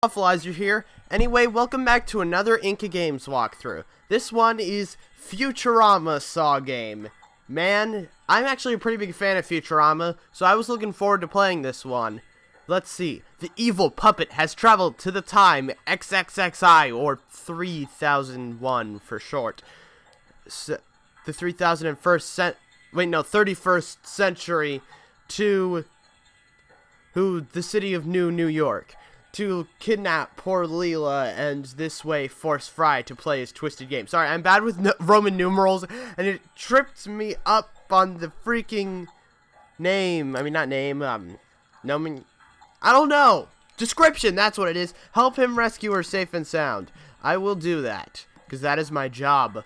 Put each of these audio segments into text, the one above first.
Waffleizer here. Anyway, welcome back to another Inca Games walkthrough. This one is Futurama Saw Game. Man, I'm actually a pretty big fan of Futurama, so I was looking forward to playing this one. Let's see. The evil puppet has traveled to the time XXXI, or 3001 for short. The 31st century to the city of New York, to kidnap poor Leela and this way force Fry to play his twisted game. Sorry, I'm bad with Roman numerals, and it tripped me up on the freaking name. I mean, not name, nomen... I don't know! Description, that's what it is. Help him rescue her safe and sound. I will do that, because that is my job.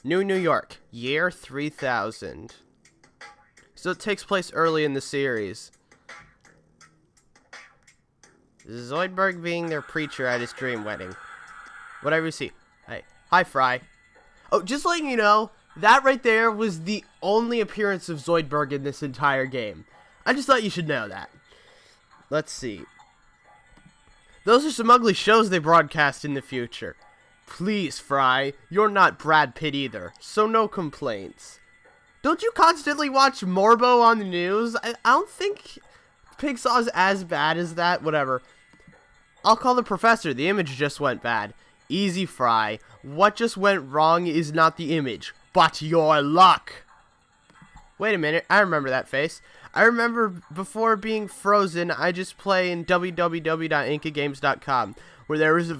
New York, year 3000. So it takes place early in the series. Zoidberg being their preacher at his dream wedding. Whatever you see. Hey, hi Fry. Oh, just letting you know, that right there was the only appearance of Zoidberg in this entire game. I just thought you should know that. Let's see. Those are some ugly shows they broadcast in the future. Please, Fry, you're not Brad Pitt either, so no complaints. Don't you constantly watch Morbo on the news? I don't think Pigsaw's as bad as that. Whatever. I'll call the professor. The image just went bad. Easy, Fry. What just went wrong is not the image, but your luck. Wait a minute. I remember that face. I remember before being frozen, I just play in www.incagames.com, where there was a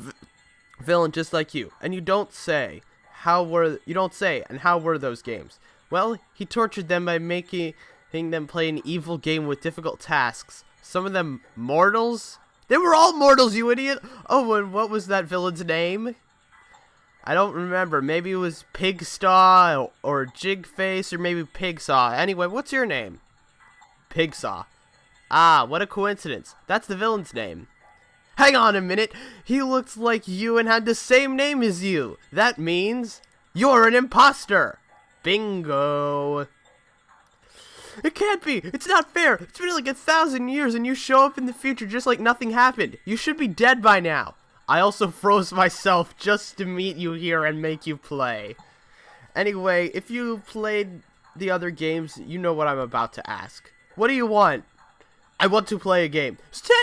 villain just like you, and you don't say and how were those games? Well, he tortured them by making them play an evil game with difficult tasks. Some of them mortals. They were all mortals, you idiot. Oh, and what was that villain's name? I don't remember. Maybe it was Pigstaw or Jigface, or maybe Pigsaw. Anyway, what's your name? Pigsaw. Ah, what a coincidence. That's the villain's name. Hang on a minute. He looks like you and had the same name as you. That means you're an imposter. Bingo. It can't be. It's not fair. It's been like 1,000 years and you show up in the future just like nothing happened. You should be dead by now. I also froze myself just to meet you here and make you play. Anyway, if you played the other games, you know what I'm about to ask. What do you want? I want to play a game. So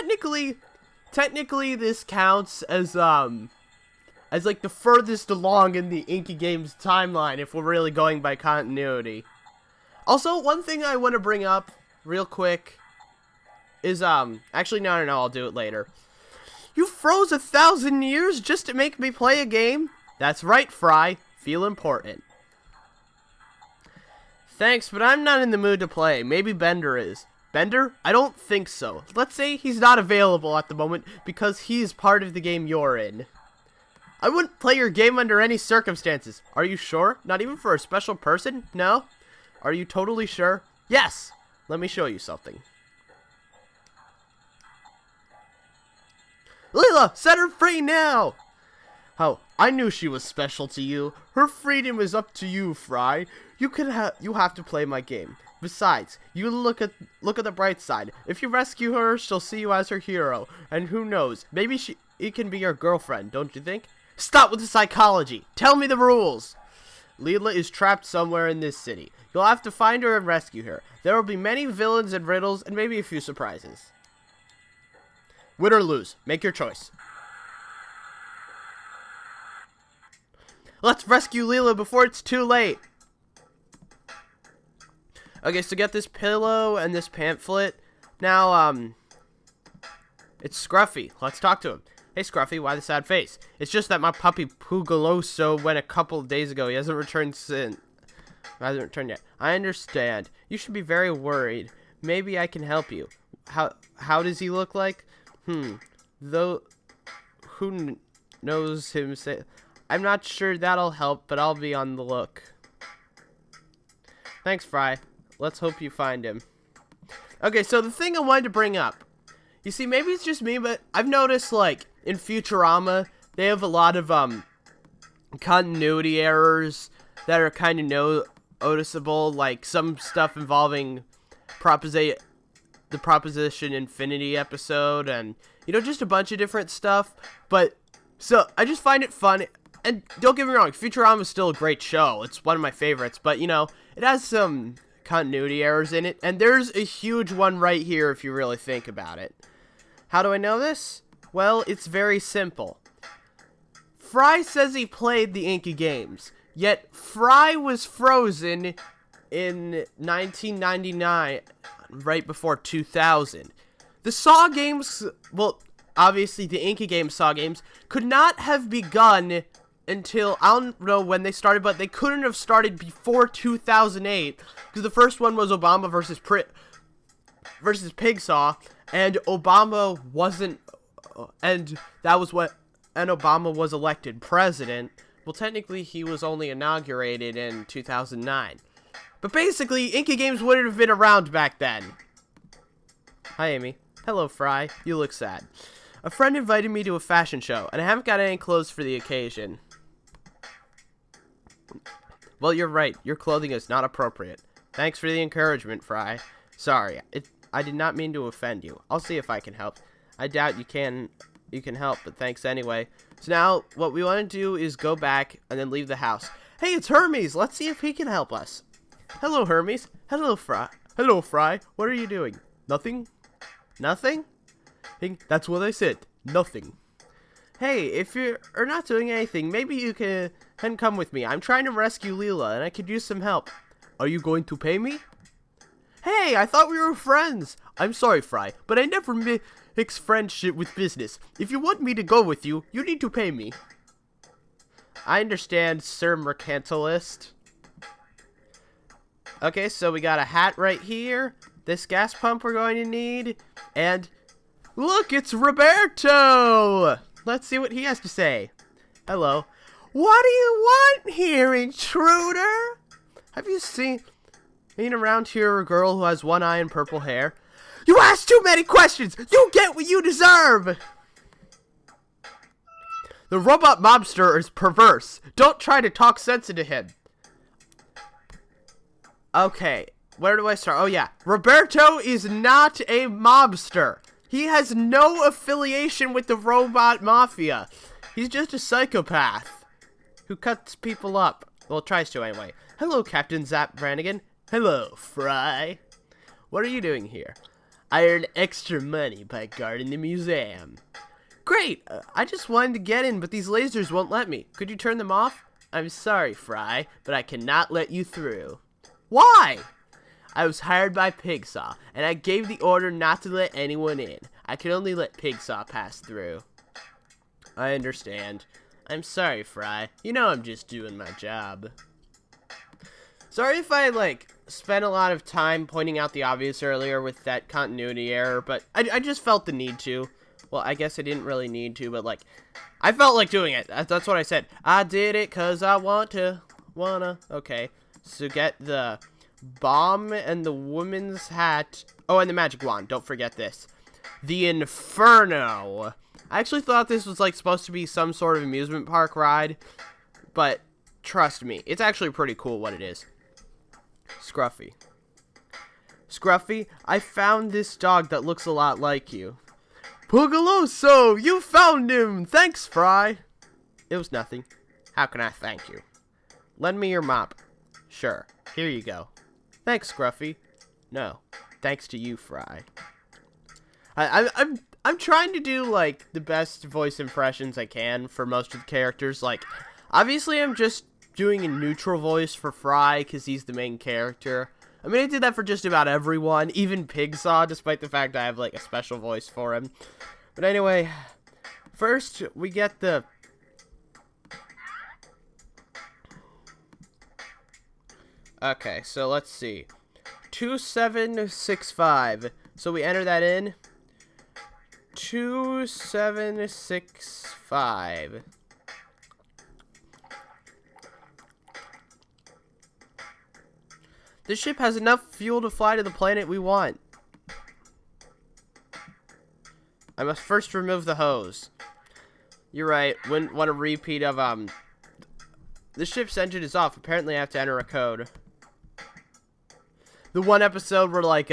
technically this counts as like the furthest along in the Inca Games timeline if we're really going by continuity. Also, one thing I want to bring up real quick is actually no, I'll do it later. You froze 1,000 years just to make me play a game? That's right, Fry. Feel important. Thanks, but I'm not in the mood to play. Maybe Bender is. Bender? I don't think so. Let's say he's not available at the moment because he's part of the game you're in. I wouldn't play your game under any circumstances. Are you sure? Not even for a special person? No? Are you totally sure? Yes! Let me show you something. Leela, set her free now! Oh, I knew she was special to you. Her freedom is up to you, Fry. You have to play my game. Besides, you look at the bright side. If you rescue her, she'll see you as her hero. And who knows, maybe it can be your girlfriend, don't you think? Stop with the psychology. Tell me the rules. Leela is trapped somewhere in this city. You'll have to find her and rescue her. There will be many villains and riddles, and maybe a few surprises. Win or lose, make your choice. Let's rescue Leela before it's too late. Okay, so get this pillow and this pamphlet. Now, it's Scruffy. Let's talk to him. Hey, Scruffy, why the sad face? It's just that my puppy Pugaloso went a couple of days ago. He hasn't returned yet. I understand. You should be very worried. Maybe I can help you. How does he look like? Though, who knows him say... I'm not sure that'll help, but I'll be on the look. Thanks, Fry. Let's hope you find him. Okay, so the thing I wanted to bring up. You see, maybe it's just me, but I've noticed, like, in Futurama, they have a lot of, continuity errors that are kind of noticeable, like some stuff involving the Proposition Infinity episode, and just a bunch of different stuff. But so I just find it fun. And don't get me wrong, Futurama is still a great show. It's one of my favorites, but it has some continuity errors in it, and there's a huge one right here if you really think about it. How do I know this? Well, it's very simple. Fry says he played the Inky games, yet Fry was frozen in 1999, right before 2000. The Saw games, well, obviously the Inky games Saw games, could not have begun until, I don't know when they started, but they couldn't have started before 2008, because the first one was Obama versus Pigsaw, and Obama wasn't, and Obama was elected president. Well, technically, he was only inaugurated in 2009. But basically, Inky games wouldn't have been around back then. Hi, Amy. Hello, Fry. You look sad. A friend invited me to a fashion show, and I haven't got any clothes for the occasion. Well, you're right. Your clothing is not appropriate. Thanks for the encouragement, Fry. Sorry, I did not mean to offend you. I'll see if I can help. I doubt you can help, but thanks anyway. So now, what we want to do is go back and then leave the house. Hey, it's Hermes. Let's see if he can help us. Hello, Hermes. Hello, Fry. Hello, Fry. What are you doing? Nothing? Nothing? That's what I said. Nothing. Hey, if you're not doing anything, maybe you can come with me. I'm trying to rescue Leela, and I could use some help. Are you going to pay me? Hey, I thought we were friends. I'm sorry, Fry, but I never mix friendship with business. If you want me to go with you, you need to pay me. I understand, Sir Mercantilist. Okay, so we got a hat right here. This gas pump we're going to need. And look, it's Roberto! Let's see what he has to say. Hello. What do you want here, intruder? Have you seen around here a girl who has one eye and purple hair? You ask too many questions! You get what you deserve! The robot mobster is perverse. Don't try to talk sense into him. Okay, where do I start? Oh yeah, Roberto is not a mobster. He has no affiliation with the robot mafia. He's just a psychopath who cuts people up. Well, tries to anyway. Hello, Captain Zap Brannigan. Hello, Fry. What are you doing here? I earn extra money by guarding the museum. Great! I just wanted to get in, but these lasers won't let me. Could you turn them off? I'm sorry, Fry, but I cannot let you through. Why? I was hired by Pigsaw, and I gave the order not to let anyone in. I can only let Pigsaw pass through. I understand. I'm sorry, Fry. I'm just doing my job. Sorry if I, spent a lot of time pointing out the obvious earlier with that continuity error, but I just felt the need to. Well, I guess I didn't really need to, but, I felt like doing it. That's what I said. I did it 'cause I wanna. Okay, so get the bomb and the woman's hat. Oh, and the magic wand. Don't forget this. The Inferno. I actually thought this was, supposed to be some sort of amusement park ride, but trust me, it's actually pretty cool what it is. Scruffy. Scruffy, I found this dog that looks a lot like you. Pugaloso, you found him! Thanks, Fry. It was nothing. How can I thank you? Lend me your mop. Sure. Here you go. Thanks, Scruffy. No. Thanks to you, Fry. I'm trying to do, the best voice impressions I can for most of the characters. Obviously I'm just doing a neutral voice for Fry because he's the main character. I mean, I did that for just about everyone, even Pigsaw, despite the fact I have, a special voice for him. But anyway, first we get the... Okay, so let's see. 2765. So we enter that in. 2765. This ship has enough fuel to fly to the planet we want. I must first remove the hose. You're right. Wouldn't want a repeat of, The ship's engine is off. Apparently I have to enter a code. the one episode where, like,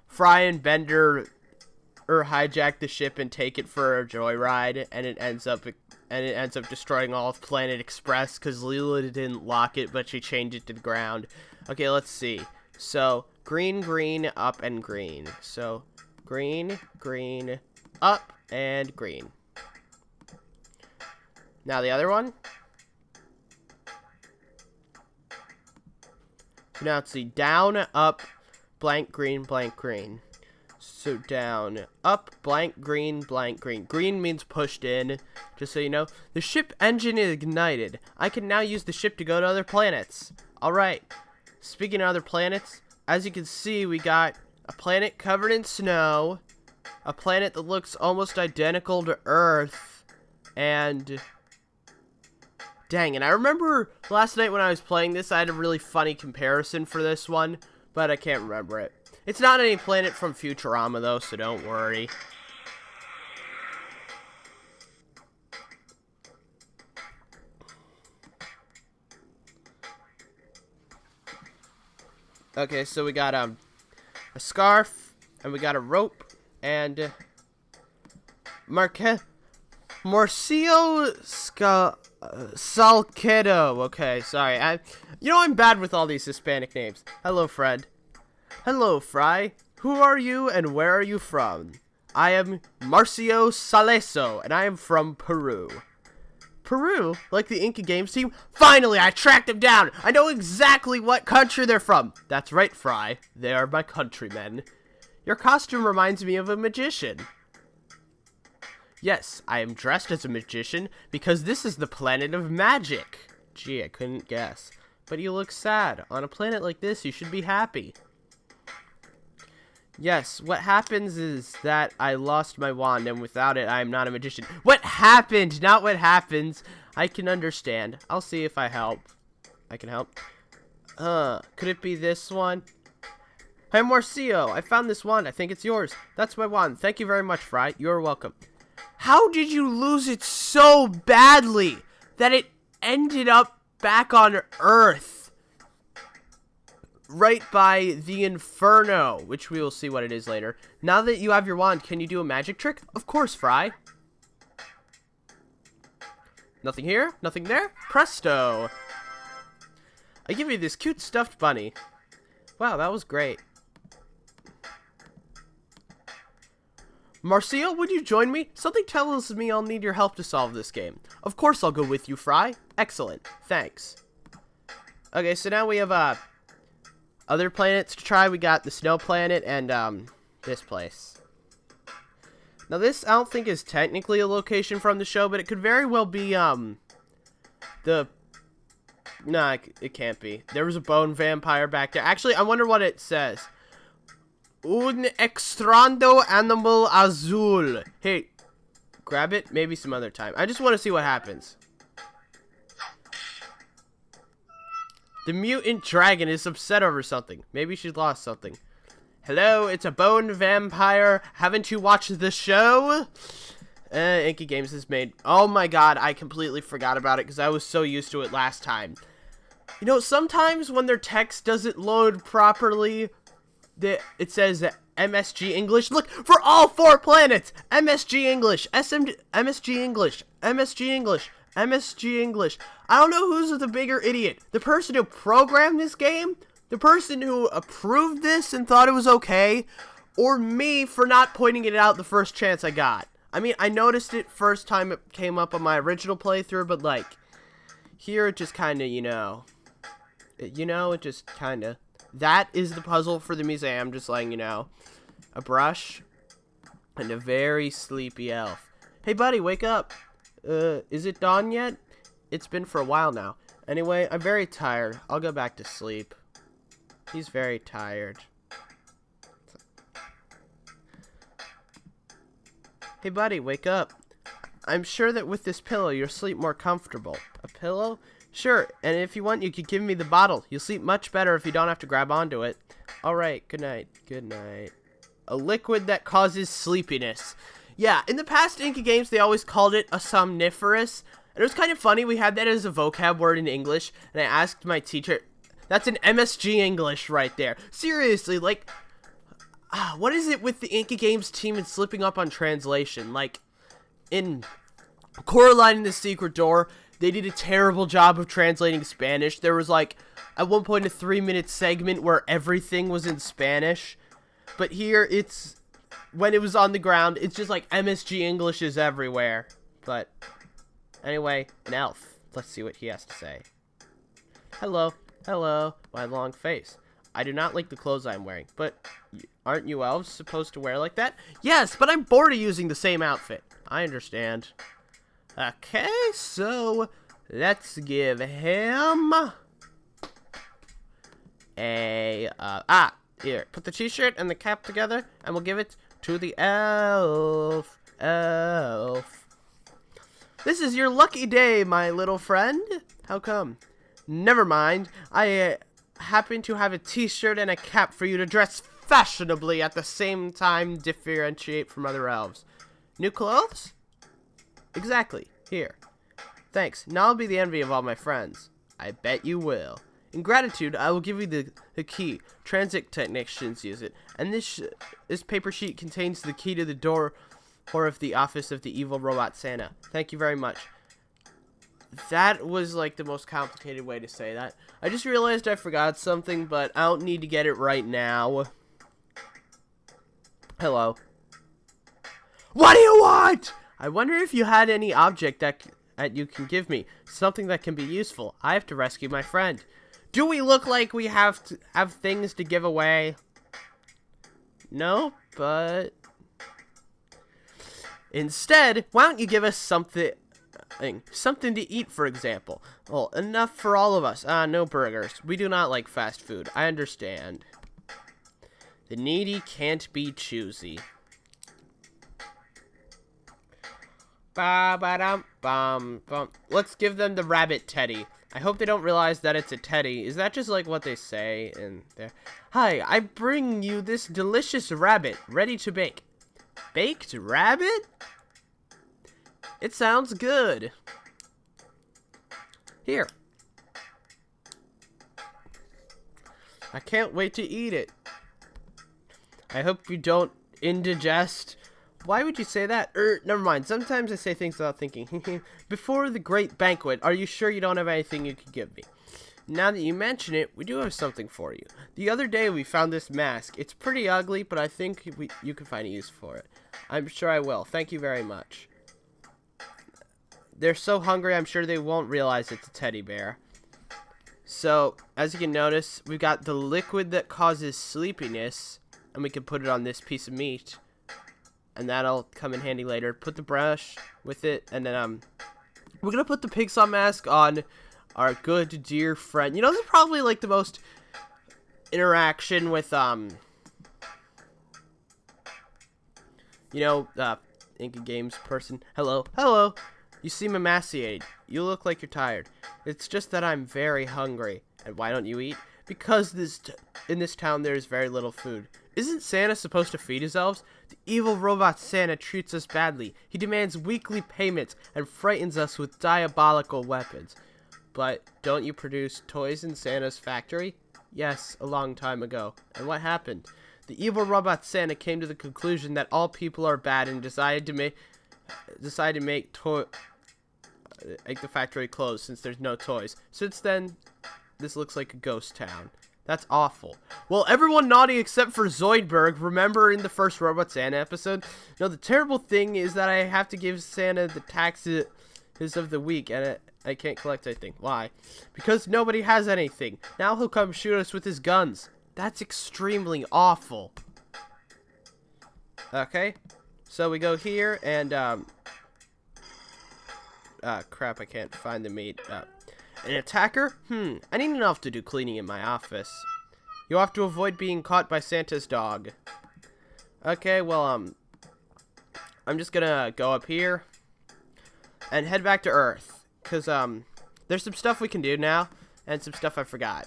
Fry and Bender hijack the ship and take it for a joyride, and it ends up destroying all of Planet Express because Leela didn't lock it, but she changed it to the ground. Okay, let's see. So, green, green, up, and green. So, green, green, up, and green. Now the other one. So now let's see. Down, up, blank, green, blank, green. So down, up, blank, green, blank, green. Green means pushed in, just so you know. The ship engine is ignited. I can now use the ship to go to other planets. Alright. Speaking of other planets, as you can see, we got a planet covered in snow, a planet that looks almost identical to Earth, and dang, and I remember last night when I was playing this, I had a really funny comparison for this one, but I can't remember it. It's not any planet from Futurama, though, so don't worry. Okay, so we got a scarf, and we got a rope, and Marcio Salcedo. Okay, sorry. I'm bad with all these Hispanic names. Hello, Fred. Hello, Fry. Who are you, and where are you from? I am Marcio Saleso, and I am from Peru. Peru? Like the Inca Games team? Finally, I tracked them down! I know exactly what country they're from! That's right, Fry. They are my countrymen. Your costume reminds me of a magician. Yes, I am dressed as a magician because this is the planet of magic. Gee, I couldn't guess. But you look sad. On a planet like this, you should be happy. Yes, what happens is that I lost my wand, and without it, I am not a magician. What happened? Not what happens. I can understand. I'll see if I help. I can help. Could it be this one? Hey, Marcio, I found this wand. I think it's yours. That's my wand. Thank you very much, Fry. You're welcome. How did you lose it so badly that it ended up back on Earth? Right by the Inferno, which we will see what it is later. Now that you have your wand, can you do a magic trick? Of course, Fry. Nothing here, nothing there. Presto. I give you this cute stuffed bunny. Wow, that was great. Marcio, would you join me? Something tells me I'll need your help to solve this game. Of course I'll go with you, Fry. Excellent. Thanks. Okay, so now we have, other planets to try. We got the snow planet and, this place. Now, this, I don't think is technically a location from the show, but it could very well be, Nah, it can't be. There was a bone vampire back there. Actually, I wonder what it says. Un extraño animal azul. Hey, grab it. Maybe some other time. I just want to see what happens. The mutant dragon is upset over something. Maybe she lost something. Hello, it's a bone vampire. Haven't you watched the show? Inky Games has made... Oh my god, I completely forgot about it because I was so used to it last time. You know, sometimes when their text doesn't load properly, it says MSG English. Look, for all 4 planets! MSG English, MSG English, MSG English, MSG English. I don't know who's the bigger idiot. The person who programmed this game? The person who approved this and thought it was okay? Or me for not pointing it out the first chance I got? I mean, I noticed it first time it came up on my original playthrough, but like, here it just kinda, it just kinda. That is the puzzle for the museum, just letting you know. A brush and a very sleepy elf. Hey buddy, wake up. Is it dawn yet? It's been for a while now. Anyway, I'm very tired. I'll go back to sleep. He's very tired. Hey buddy, wake up. I'm sure that with this pillow, you'll sleep more comfortable. A pillow? Sure, and if you want, you could give me the bottle. You'll sleep much better if you don't have to grab onto it. Alright, good night. Good night. A liquid that causes sleepiness. Yeah, in the past Inky Games, they always called it a somniferous. And it was kind of funny. We had that as a vocab word in English. And I asked my teacher, That's an MSG English right there. Seriously, like, what is it with the Inky Games team and slipping up on translation? Like, in Coraline and the Secret Door, they did a terrible job of translating Spanish. There was, like, at one point a 3-minute segment where everything was in Spanish. But here, it's, when it was on the ground, it's just like MSG English is everywhere. But, anyway, an elf. Let's see what he has to say. Hello. Hello, my long face. I do not like the clothes I'm wearing, but aren't you elves supposed to wear like that? Yes, but I'm bored of using the same outfit. I understand. Okay, so let's give him a, here, put the t-shirt and the cap together, and we'll give it to the elf. This is your lucky day, my little friend. How come? Never mind. I happen to have a t-shirt and a cap for you to dress fashionably at the same time, differentiate from other elves. New clothes? Exactly. Here. Thanks. Now I'll be the envy of all my friends. I bet you will. In gratitude, I will give you the key. Transit technicians use it. And this paper sheet contains the key to the door or of the office of the evil robot Santa. Thank you very much. That was, like, the most complicated way to say that. I just realized I forgot something, but I don't need to get it right now. Hello. What do you want? I wonder if you had any object that you can give me. Something that can be useful. I have to rescue my friend. Do we look like we have things to give away? No, but instead, why don't you give us something to eat, for example. Well, enough for all of us. No burgers. We do not like fast food. I understand. The needy can't be choosy. Ba-ba-dum-bum-bum. Let's give them the rabbit teddy. I hope they don't realize that it's a teddy. Is that just like what they say in there? Hi, I bring you this delicious rabbit, ready to bake. Baked rabbit? It sounds good. Here. I can't wait to eat it. I hope you don't indigest. Why would you say that? Never mind. Sometimes I say things without thinking. Before the great banquet, are you sure you don't have anything you could give me? Now that you mention it, we do have something for you. The other day we found this mask. It's pretty ugly, but I think you can find a use for it. I'm sure I will. Thank you very much. They're so hungry, I'm sure they won't realize it's a teddy bear. So, as you can notice, we've got the liquid that causes sleepiness, and we can put it on this piece of meat. And that'll come in handy later. Put the brush with it, and then, we're gonna put the pigsaw mask on our good dear friend. You know, this is probably, like, the most interaction with, Inky Games person. Hello. Hello. You seem emaciated. You look like you're tired. It's just that I'm very hungry. And why don't you eat? Because in this town there is very little food. Isn't Santa supposed to feed his elves? The evil robot Santa treats us badly. He demands weekly payments and frightens us with diabolical weapons. But don't you produce toys in Santa's factory? Yes, a long time ago. And what happened? The evil robot Santa came to the conclusion that all people are bad and decided to make the factory close since there's no toys. Since then, this looks like a ghost town. That's awful. Well, everyone naughty except for Zoidberg. Remember in the first Robot Santa episode? No, the terrible thing is that I have to give Santa the taxes of the week, and I can't collect anything. Why? Because nobody has anything. Now he'll come shoot us with his guns. That's extremely awful. Okay, so we go here, and, crap, I can't find the meat. An attacker? I need an elf to do cleaning in my office. You'll have to avoid being caught by Santa's dog. Okay, well, I'm just gonna go up here and head back to Earth. Because, there's some stuff we can do now, and some stuff I forgot.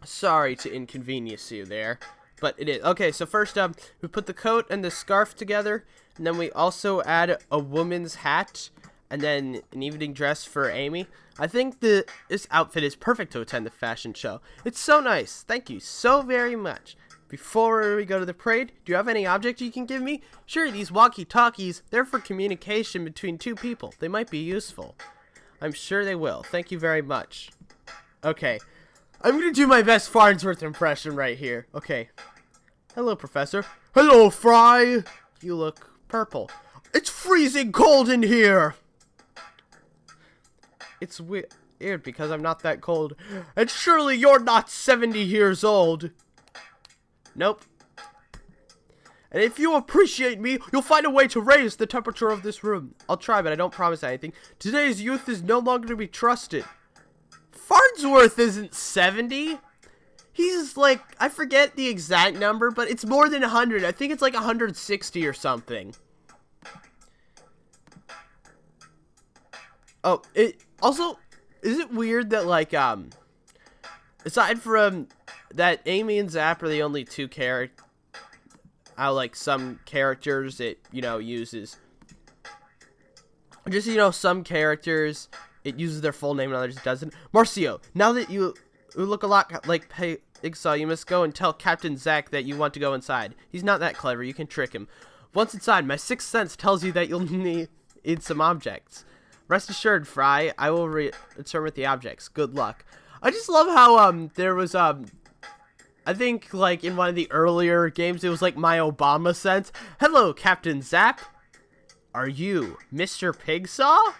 Sorry to inconvenience you there, but it is. Okay, so first, we put the coat and the scarf together, and then we also add a woman's hat. And then an evening dress for Amy. I think this outfit is perfect to attend the fashion show. It's so nice. Thank you so very much. Before we go to the parade, do you have any object you can give me? Sure, these walkie-talkies, they're for communication between two people. They might be useful. I'm sure they will. Thank you very much. Okay. I'm going to do my best Farnsworth impression right here. Okay. Hello, Professor. Hello, Fry. You look purple. It's freezing cold in here. It's weird because I'm not that cold. And surely you're not 70 years old. Nope. And if you appreciate me, you'll find a way to raise the temperature of this room. I'll try, but I don't promise anything. Today's youth is no longer to be trusted. Farnsworth isn't 70. He's like, I forget the exact number, but it's more than 100. I think it's like 160 or something. Oh, also, is it weird that, like, aside from that, Amy and Zap are the only two characters, like, some characters it, uses. Just, some characters, it uses their full name and others it doesn't. Marcio, now that you look a lot like Jigsaw, you must go and tell Captain Zack that you want to go inside. He's not that clever, you can trick him. Once inside, my sixth sense tells you that you'll need some objects. Rest assured, Fry, I will return with the objects. Good luck. I just love how, there was, I think, like, in one of the earlier games, it was, like, my Obama sense. Hello, Captain Zap. Are you Mr. Pigsaw?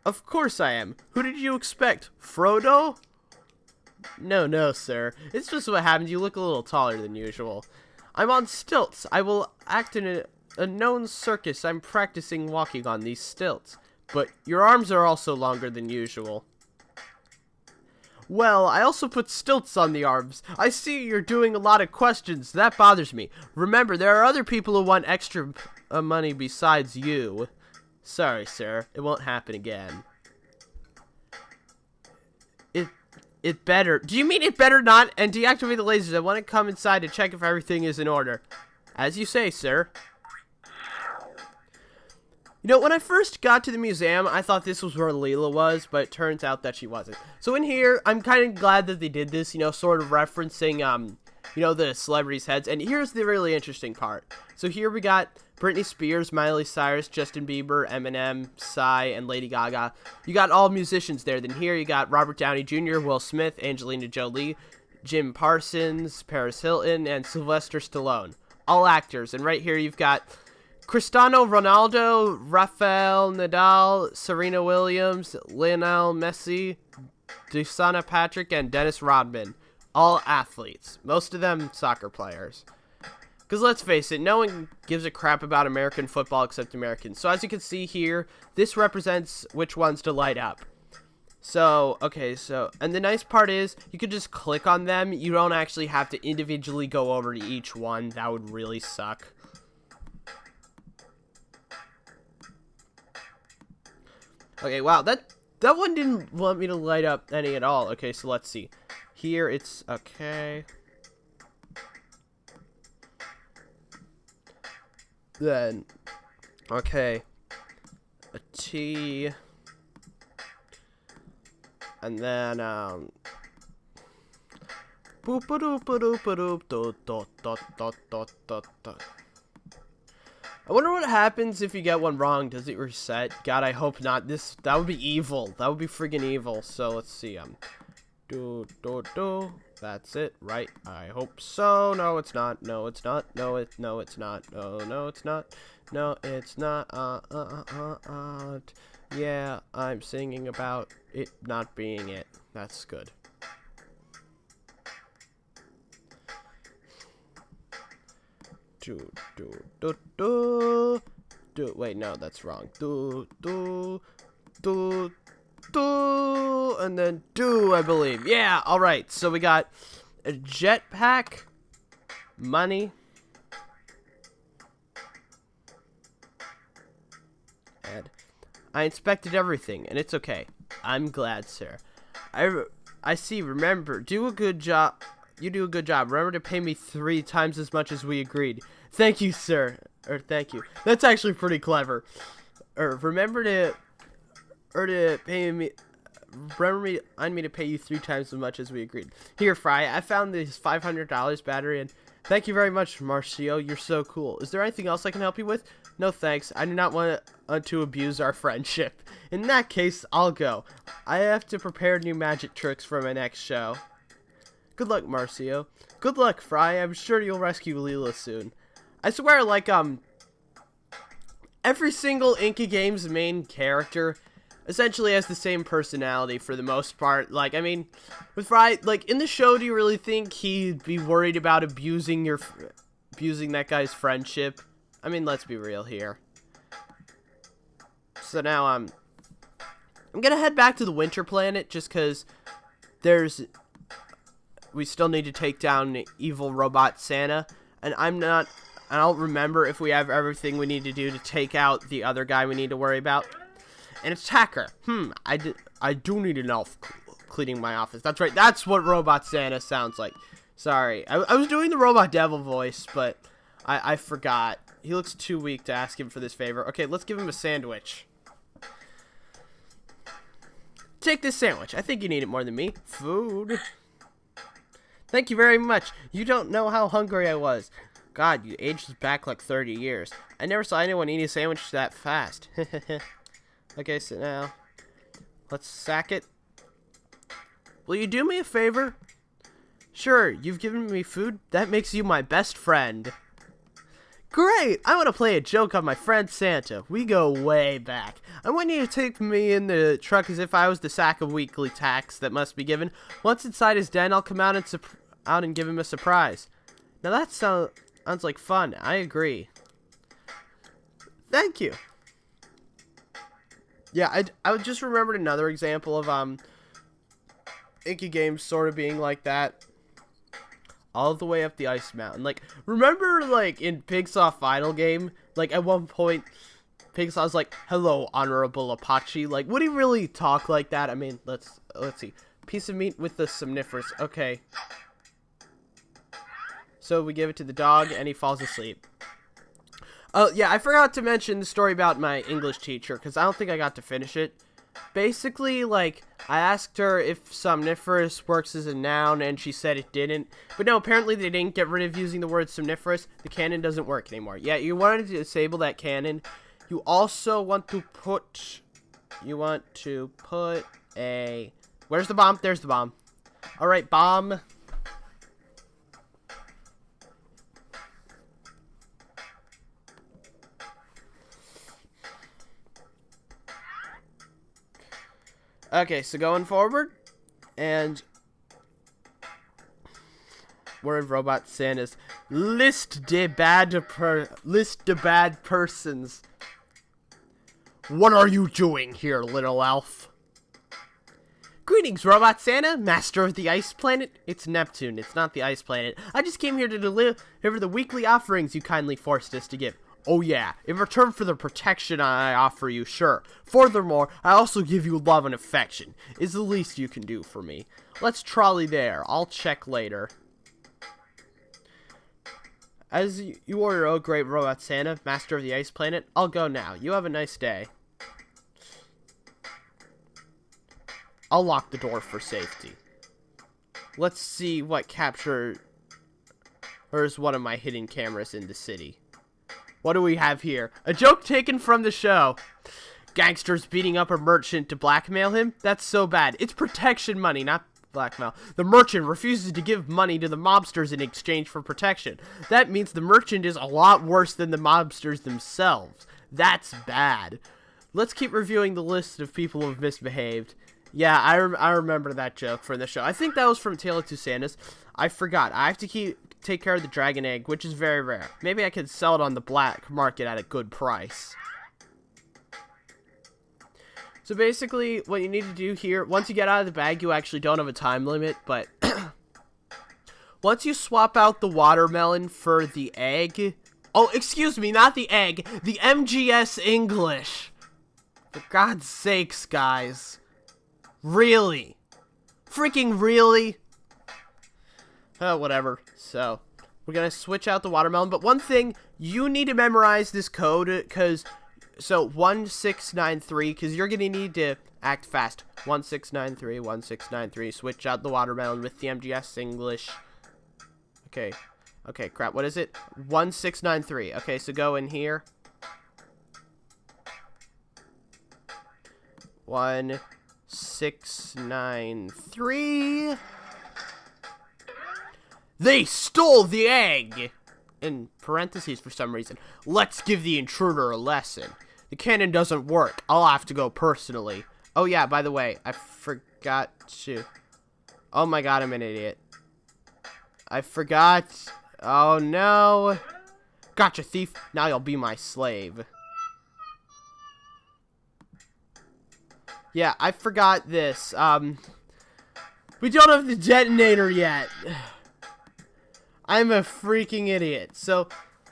Of course I am. Who did you expect? Frodo? No, sir. It's just what happens. You look a little taller than usual. I'm on stilts. I will act in a known circus. I'm practicing walking on these stilts. But your arms are also longer than usual. Well, I also put stilts on the arms. I see you're doing a lot of questions. That bothers me. Remember, there are other people who want extra money besides you. Sorry, sir. It won't happen again. It better. Do you mean it better not? And deactivate the lasers. I want to come inside to check if everything is in order. As you say, sir. When I first got to the museum, I thought this was where Leela was, but it turns out that she wasn't. So in here, I'm kind of glad that they did this, sort of referencing, the celebrities' heads. And here's the really interesting part. So here we got Britney Spears, Miley Cyrus, Justin Bieber, Eminem, Psy, and Lady Gaga. You got all musicians there. Then here you got Robert Downey Jr., Will Smith, Angelina Jolie, Jim Parsons, Paris Hilton, and Sylvester Stallone. All actors. And right here you've got Cristiano Ronaldo, Rafael Nadal, Serena Williams, Lionel Messi, Dusanna Patrick, and Dennis Rodman. All athletes. Most of them soccer players. Because let's face it, no one gives a crap about American football except Americans. So as you can see here, this represents which ones to light up. So, okay, and the nice part is, you could just click on them. You don't actually have to individually go over to each one. That would really suck. Okay, wow, that one didn't want me to light up any at all. Okay, so let's see. Here, it's, okay. Then, okay, a T, and then, boop ba-doop ba-doop ba-doop dot dot dot dot dot dot dot. I wonder what happens if you get one wrong. Does it reset? God, I hope not. That would be evil. That would be friggin' evil. So let's see. That's it, right? I hope so. No, it's not. No, it's not. No, it's not. No, it's not. No, it's not. Yeah, I'm singing about it not being it. That's good. Wait, no, that's wrong. And then I believe. Yeah, alright. So we got a jetpack, money, and I inspected everything, and it's okay. I'm glad, sir. I see. Remember, do a good job. You do a good job. Remember to pay me 3 times as much as we agreed. Thank you, sir. Or thank you. That's actually pretty clever. remind me to pay you 3 times as much as we agreed. Here, Fry, I found this $500 battery, and thank you very much, Marcio. You're so cool. Is there anything else I can help you with? No, thanks. I do not want to abuse our friendship. In that case, I'll go. I have to prepare new magic tricks for my next show. Good luck, Marcio. Good luck, Fry. I'm sure you'll rescue Leela soon. I swear, like, every single Inky Games main character essentially has the same personality for the most part. Like, I mean, with Fry, like, in the show, do you really think he'd be worried about abusing that guy's friendship? I mean, let's be real here. So now, I'm gonna head back to the Winter Planet just because we still need to take down evil robot Santa, and I don't remember if we have everything we need to do to take out the other guy we need to worry about. An attacker. I do need an elf cleaning my office. That's right. That's what Robot Santa sounds like. Sorry. I was doing the Robot Devil voice, but I forgot. He looks too weak to ask him for this favor. Okay, let's give him a sandwich. Take this sandwich. I think you need it more than me. Food. Thank you very much. You don't know how hungry I was. God, you aged back like 30 years. I never saw anyone eat a sandwich that fast. Okay, so now, let's sack it. Will you do me a favor? Sure, you've given me food. That makes you my best friend. Great! I want to play a joke on my friend Santa. We go way back. I want you to take me in the truck as if I was the sack of weekly tax that must be given. Once inside his den, I'll come out and give him a surprise. Now that sounds like fun. I agree. Thank you. Yeah, I just remembered another example of Inky Games sort of being like that. All the way up the ice mountain. Like, remember, like, in Pigsaw Final Game? Like, at one point, Pigsaw's like, hello, Honorable Apache. Like, would he really talk like that? I mean, let's see. Piece of meat with the somniferous. Okay. So we give it to the dog, and he falls asleep. Oh, yeah, I forgot to mention the story about my English teacher, because I don't think I got to finish it. Basically, like, I asked her if somniferous works as a noun, and she said it didn't. But no, apparently they didn't get rid of using the word somniferous. The canon doesn't work anymore. Yeah, you wanted to disable that canon. You also want to put a... Where's the bomb? There's the bomb. Alright, bomb. Okay, so going forward, and we're in Robot Santa's list de bad persons. What are you doing here, little elf? Greetings, Robot Santa, master of the ice planet. It's Neptune, it's not the ice planet. I just came here to deliver the weekly offerings you kindly forced us to give. Oh yeah, in return for the protection I offer you, sure. Furthermore, I also give you love and affection. It's the least you can do for me. Let's trolley there. I'll check later. As you order, oh great Robot Santa, master of the ice planet, I'll go now. You have a nice day. I'll lock the door for safety. Let's see what captures one of my hidden cameras in the city. What do we have here? A joke taken from the show. Gangsters beating up a merchant to blackmail him? That's so bad. It's protection money, not blackmail. The merchant refuses to give money to the mobsters in exchange for protection. That means the merchant is a lot worse than the mobsters themselves. That's bad. Let's keep reviewing the list of people who have misbehaved. Yeah, I remember that joke from the show. I think that was from Tale of Two Santas. I forgot. I have to take care of the dragon egg, which is very rare. Maybe I could sell it on the black market at a good price. So basically, what you need to do here, once you get out of the bag, you actually don't have a time limit, but once you swap out the watermelon for the egg... Oh, excuse me, not the egg. The MGS English. For God's sakes, guys. Really? Freaking really? Oh, whatever. So, we're going to switch out the watermelon. But one thing, you need to memorize this code, because So 1693, because you're gonna need to act fast. 1693, 1693. Switch out the watermelon with the MGS English. Okay. Okay, crap. What is it? 1693. Okay, so go in here. 1693. They stole the egg! In parentheses for some reason. Let's give the intruder a lesson. The cannon doesn't work. I'll have to go personally. Oh yeah, by the way, I forgot to... Oh my god, I'm an idiot. I forgot. Oh no. Gotcha, thief. Now you'll be my slave. Yeah, I forgot this. We don't have the detonator yet. I'm a freaking idiot. So,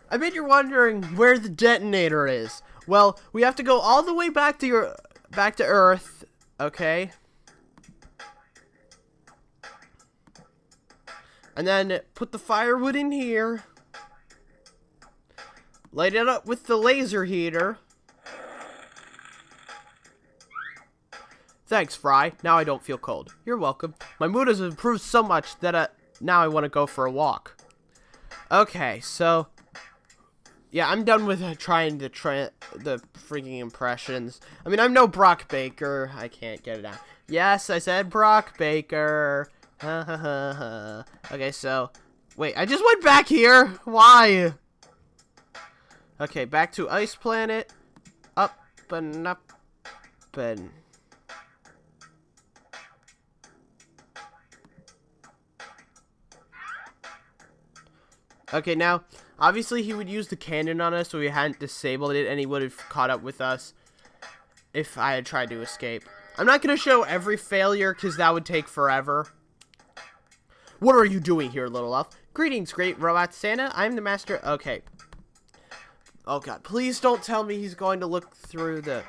I bet you're wondering where the detonator is. Well, we have to go all the way back to Earth, okay? And then put the firewood in here. Light it up with the laser heater. Thanks, Fry. Now I don't feel cold. You're welcome. My mood has improved so much that now I want to go for a walk. Okay, so... Yeah, I'm done with trying to the freaking impressions. I mean, I'm no Brock Baker. I can't get it out. Yes, I said Brock Baker. Ha ha ha ha. Okay, so... Wait, I just went back here. Why? Okay, back to Ice Planet. Up and up and... Okay, now, obviously he would use the cannon on us, so we hadn't disabled it, and he would have caught up with us if I had tried to escape. I'm not going to show every failure, because that would take forever. What are you doing here, little elf? Greetings, great robot Santa. I'm the master. Okay. Oh, God. Please don't tell me he's going to look through the...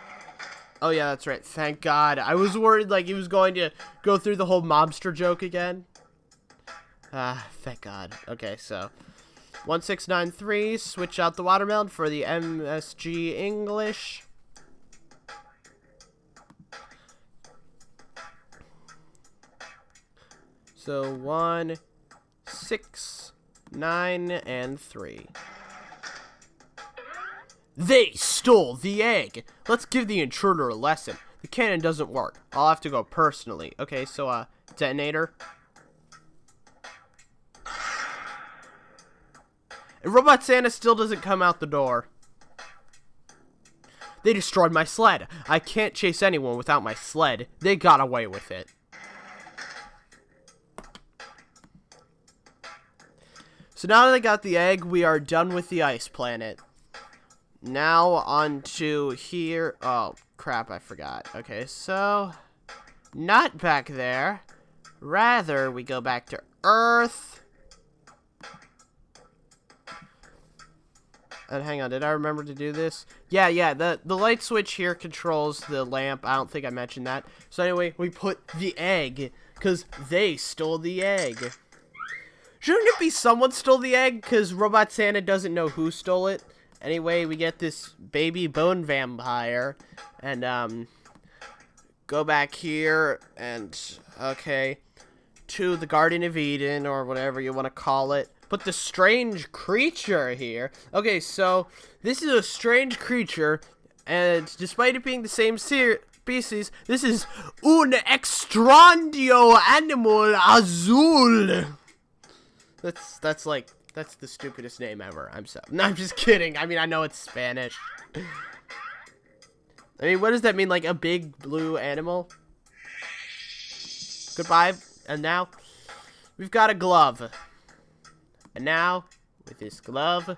Oh, yeah, that's right. Thank God. I was worried, like, he was going to go through the whole mobster joke again. Thank God. Okay, so... 1693, switch out the watermelon for the MSG English. So 1, 6, 9, and 3. They stole the egg! Let's give the intruder a lesson. The cannon doesn't work. I'll have to go personally. Okay, so, detonator. And Robot Santa still doesn't come out the door. They destroyed my sled. I can't chase anyone without my sled. They got away with it. So now that I got the egg, we are done with the ice planet. Now on to here. Oh, crap, I forgot. Okay, so... Not back there. Rather, we go back to Earth. And hang on, did I remember to do this? Yeah, the light switch here controls the lamp. I don't think I mentioned that. So anyway, we put the egg, because they stole the egg. Shouldn't it be someone stole the egg? Because Robot Santa doesn't know who stole it. Anyway, we get this baby bone vampire. And, go back here, and, okay, to the Garden of Eden, or whatever you want to call it. But the strange creature here. Okay, so this is a strange creature, and despite it being the same species, this is un extraño animal azul. That's the stupidest name ever. No, I'm just kidding. I mean, I know it's Spanish. I mean, what does that mean? Like a big blue animal? Goodbye. And now we've got a glove. And now, with this glove,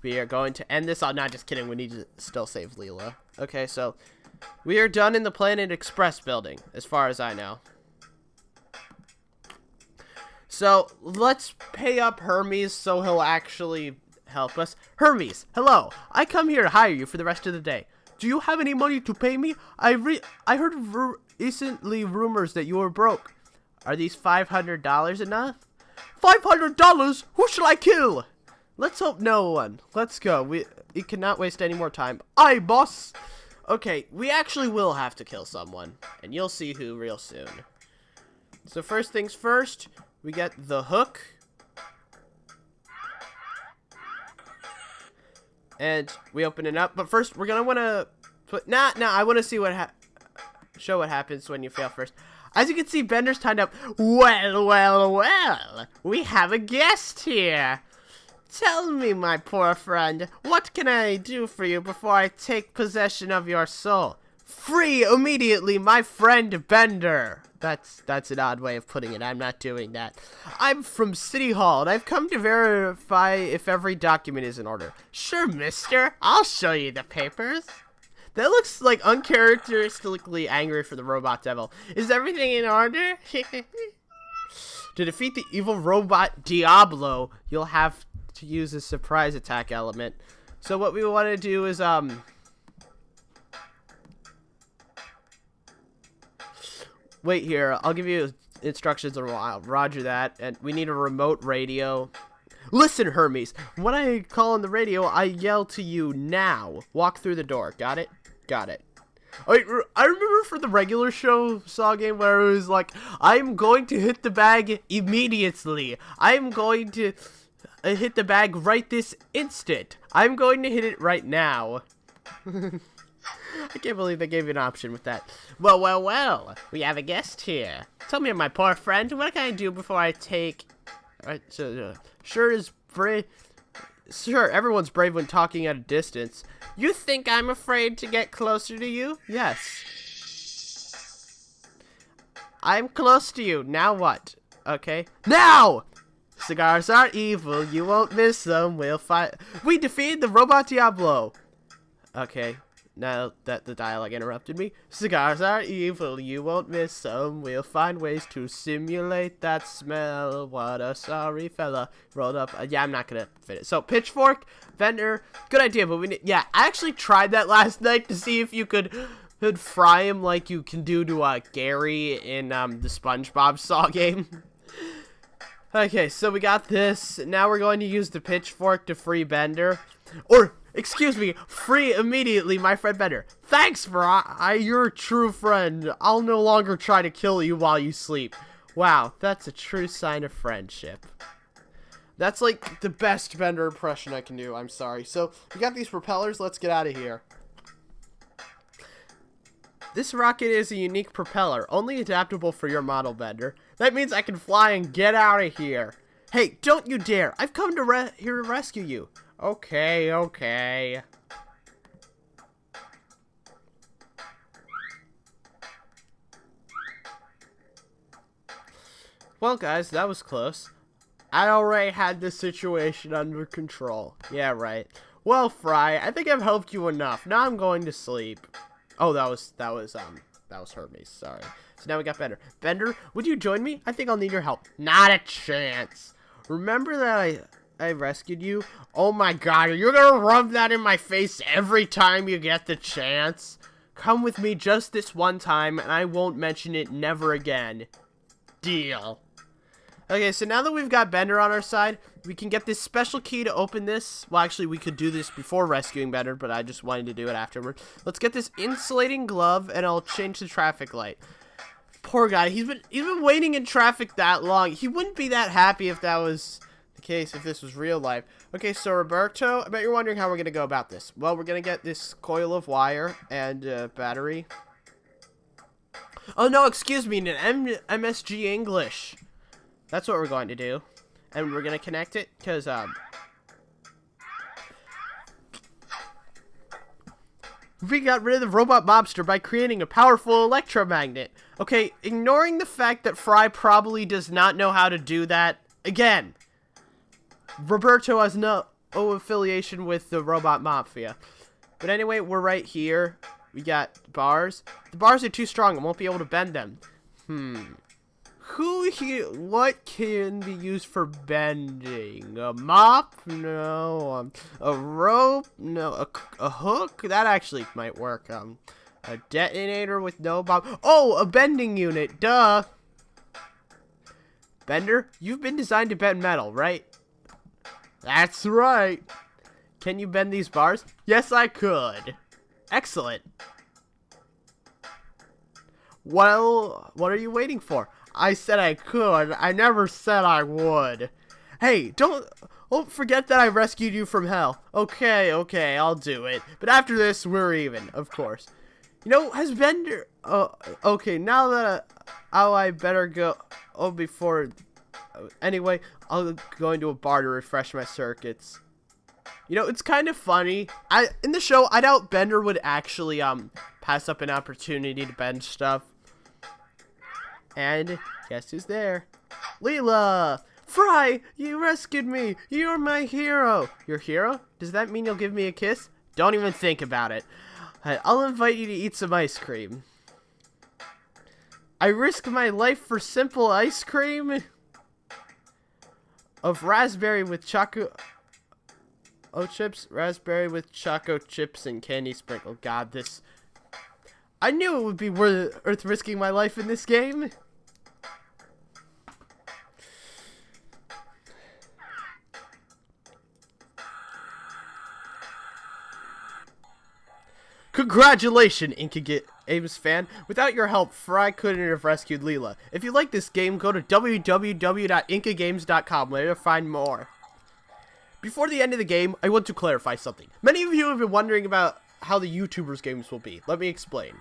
we are going to end this. Oh, not just kidding. We need to still save Leela. Okay, so we are done in the Planet Express building, as far as I know. So let's pay up Hermes so he'll actually help us. Hermes, hello. I come here to hire you for the rest of the day. Do you have any money to pay me? I heard recently rumors that you were broke. Are these $500 enough? $500? Who shall I kill? Let's hope no one. Let's go. We cannot waste any more time. Aye, boss! Okay, we actually will have to kill someone. And you'll see who real soon. So first things first, we get the hook. And we open it up. But first, we're gonna wanna put... Nah, I wanna see what show what happens when you fail first. As you can see, Bender's tied up. Well, we have a guest here. Tell me, my poor friend, what can I do for you before I take possession of your soul? Free immediately, my friend Bender. That's an odd way of putting it. I'm not doing that. I'm from City Hall, and I've come to verify if every document is in order. Sure, mister. I'll show you the papers. That looks like uncharacteristically angry for the robot devil. Is everything in order? To defeat the evil robot Diablo, you'll have to use a surprise attack element. So what we want to do is, wait here. I'll give you instructions in a while. Roger that. And we need a remote radio. Listen, Hermes. When I call on the radio, I yell to you now. Walk through the door. Got it? Got it. I remember for the regular show Saw Game where it was like, I'm going to hit the bag immediately. I'm going to hit the bag right this instant. I'm going to hit it right now. I can't believe they gave you an option with that. Well. We have a guest here. Tell me, my poor friend, what can I do before I take... Sure, everyone's brave when talking at a distance. You think I'm afraid to get closer to you? Yes. I'm close to you. Now what? Okay. Now! Cigars are evil. You won't miss them. We'll fight. We defeated the robot Diablo. Okay. Now that the dialogue interrupted me. Cigars are evil. You won't miss them. We'll find ways to simulate that smell. What a sorry fella. Rolled up. Yeah, I'm not gonna fit it. So, pitchfork, Bender. Good idea, but we need... Yeah, I actually tried that last night to see if you could fry him like you can do to Gary in the SpongeBob Saw game. Okay, so we got this. Now we're going to use the pitchfork to free Bender. Or... Excuse me, free immediately, my friend Bender. Thanks, you're a true friend. I'll no longer try to kill you while you sleep. Wow, that's a true sign of friendship. That's like the best Bender impression I can do, I'm sorry. So, we got these propellers, let's get out of here. This rocket is a unique propeller, only adaptable for your model, Bender. That means I can fly and get out of here. Hey, don't you dare, I've come to here to rescue you. Okay. Well, guys, that was close. I already had this situation under control. Yeah, right. Well, Fry, I think I've helped you enough. Now I'm going to sleep. Oh, that was Hermes. Sorry. So now we got Bender. Bender, would you join me? I think I'll need your help. Not a chance. Remember that I rescued you? Oh my god, are you gonna rub that in my face every time you get the chance? Come with me just this one time, and I won't mention it never again. Deal. Okay, so now that we've got Bender on our side, we can get this special key to open this. Well, actually, we could do this before rescuing Bender, but I just wanted to do it afterward. Let's get this insulating glove, and I'll change the traffic light. Poor guy, he's been waiting in traffic that long. He wouldn't be that happy if that was... case if this was real life. Okay, so Roberto, I bet you're wondering how we're gonna go about this. Well, we're gonna get this coil of wire and battery. Oh no, excuse me, in MSG English. That's what we're going to do. And we're gonna connect it because we got rid of the robot mobster by creating a powerful electromagnet. Okay, ignoring the fact that Fry probably does not know how to do that again. Roberto has no affiliation with the robot mafia. But anyway, we're right here. We got bars. The bars are too strong. I won't be able to bend them. What can be used for bending? A mop? No. A rope? No. A hook? That actually might work. A detonator with no bomb. Oh, a bending unit. Duh. Bender, you've been designed to bend metal, right? That's right. Can you bend these bars? Yes, I could. Excellent. Well, what are you waiting for? I said I could. I never said I would. Hey, don't forget that I rescued you from hell. Okay, I'll do it. But after this, we're even, of course. You know, has Bender... okay, now that I better go... Oh, before... Anyway, I'll go into a bar to refresh my circuits. You know, it's kind of funny. In the show, I doubt Bender would actually, pass up an opportunity to bend stuff. And guess who's there? Leela! Fry! You rescued me! You're my hero! Your hero? Does that mean you'll give me a kiss? Don't even think about it. I'll invite you to eat some ice cream. I risk my life for simple ice cream? Of raspberry with choco... Oh, chips? Raspberry with choco chips and candy sprinkle. God, this... I knew it would be worth risking my life in this game. Congratulations, Games fan. Without your help, Fry couldn't have rescued Leela. If you like this game, go to www.inkagames.com where you'll find more. Before the end of the game, I want to clarify something. Many of you have been wondering about how the YouTubers' games will be. Let me explain.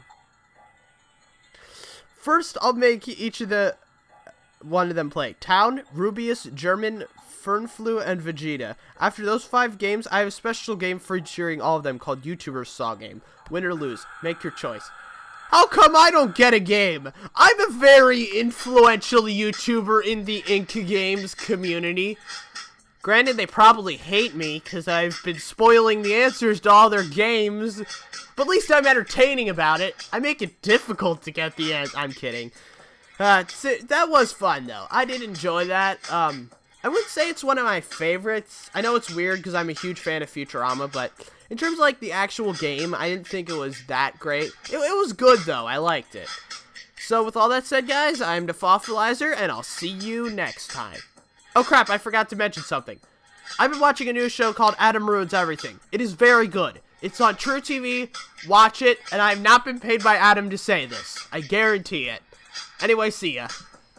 First, I'll make each of the one of them play. Town, Rubius, German, Fernflu, and Vegeta. After those 5 games, I have a special game featuring all of them called Futurama Saw Game. Win or lose, make your choice. How come I don't get a game? I'm a very influential YouTuber in the Games community. Granted, they probably hate me because I've been spoiling the answers to all their games. But at least I'm entertaining about it. I make it difficult to get the answer. I'm kidding. That was fun, though. I did enjoy that. I wouldn't say it's one of my favorites. I know it's weird because I'm a huge fan of Futurama, but in terms of, like, the actual game, I didn't think it was that great. It was good, though. I liked it. So, with all that said, guys, I'm the Fossilizer, and I'll see you next time. Oh, crap, I forgot to mention something. I've been watching a new show called Adam Ruins Everything. It is very good. It's on True TV. Watch it, and I have not been paid by Adam to say this. I guarantee it. Anyway, see ya.